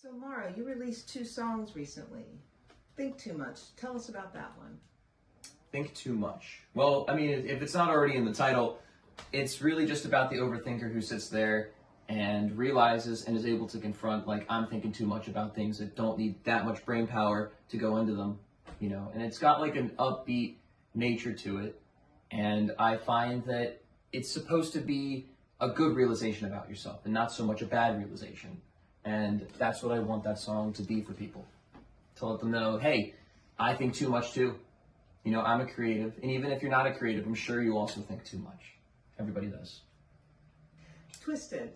So Maro, you released 2 songs recently. Think Too Much. Tell us about that one. Think too much. Well, I mean, if it's not already in the title, it's really just about the overthinker who sits there and realizes and is able to confront, like, I'm thinking too much about things that don't need that much brain power to go into them, you know. And it's got like an upbeat nature to it. And I find that it's supposed to be a good realization about yourself and not so much a bad realization. And that's what I want that song to be for people. To let them know, hey, I think too much too. You know, I'm a creative, and even if you're not a creative, I'm sure you also think too much. Everybody does. Twisted.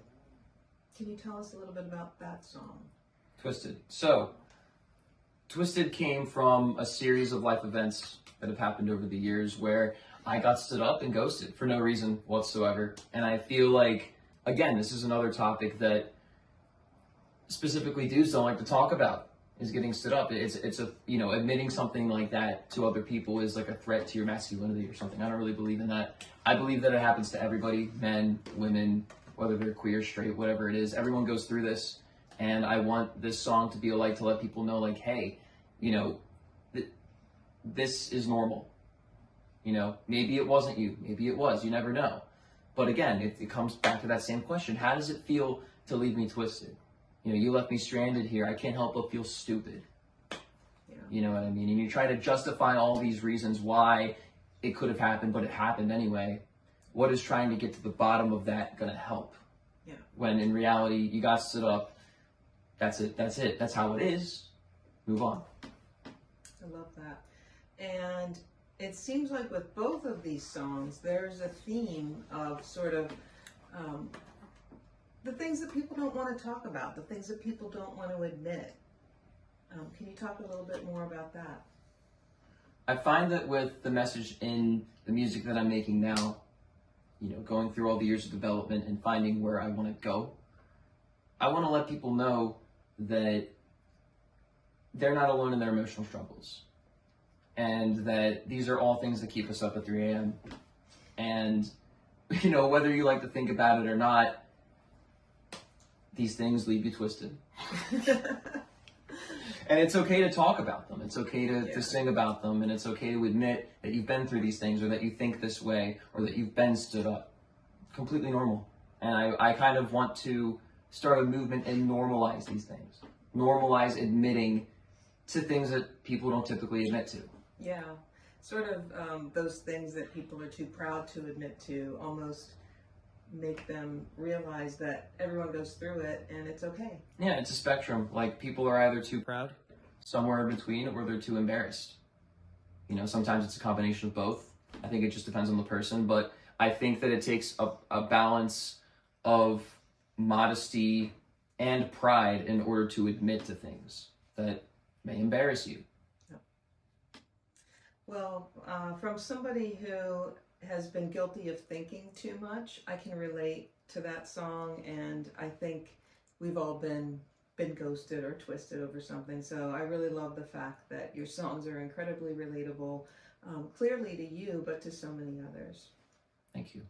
Can you tell us a little bit about that song? Twisted. So, Twisted came from a series of life events that have happened over the years where I got stood up and ghosted for no reason whatsoever. And I feel like, again, this is another topic that specifically dudes don't like to talk about. Is getting stood up. It's a, you know, admitting something like that to other people is like a threat to your masculinity or something. I don't really believe in that. I believe that it happens to everybody, men, women, whether they're queer, straight, whatever it is. Everyone goes through this, and I want this song to be a light to let people know, like, hey, you know, this is normal. You know, maybe it wasn't you, maybe it was. You never know. But again, it comes back to that same question: how does it feel to leave me twisted? You know, you left me stranded here. I can't help but feel stupid. Yeah. You know what I mean? And you try to justify all these reasons why it could have happened, but it happened anyway. What is trying to get to the bottom of that going to help? Yeah. When in reality, you got stood up. That's it. That's it. That's how it is. Move on. I love that. And it seems like with both of these songs, there's a theme of sort of the things that people don't want to talk about, the things that people don't want to admit. Can you talk a little bit more about that? I find that with the message in the music that I'm making now, you know, going through all the years of development and finding where I want to go, I want to let people know that they're not alone in their emotional struggles. And that these are all things that keep us up at 3 a.m. And, you know, whether you like to think about it or not, these things leave you twisted. And it's okay to talk about them. It's okay to sing about them. And it's okay to admit that you've been through these things, or that you think this way, or that you've been stood up. Completely normal. And I kind of want to start a movement and normalize these things. Normalize admitting to things that people don't typically admit to. Yeah. Sort of those things that people are too proud to admit to, almost make them realize that everyone goes through it and it's okay. Yeah, it's a spectrum. Like, people are either too proud, somewhere in between, or they're too embarrassed. You know, sometimes it's a combination of both. I think it just depends on the person, but I think that it takes a balance of modesty and pride in order to admit to things that may embarrass you. Yep. Well, from somebody who has been guilty of thinking too much, I can relate to that song, and I think we've all been ghosted or twisted over something. So I really love the fact that your songs are incredibly relatable, clearly to you, but to so many others. Thank you.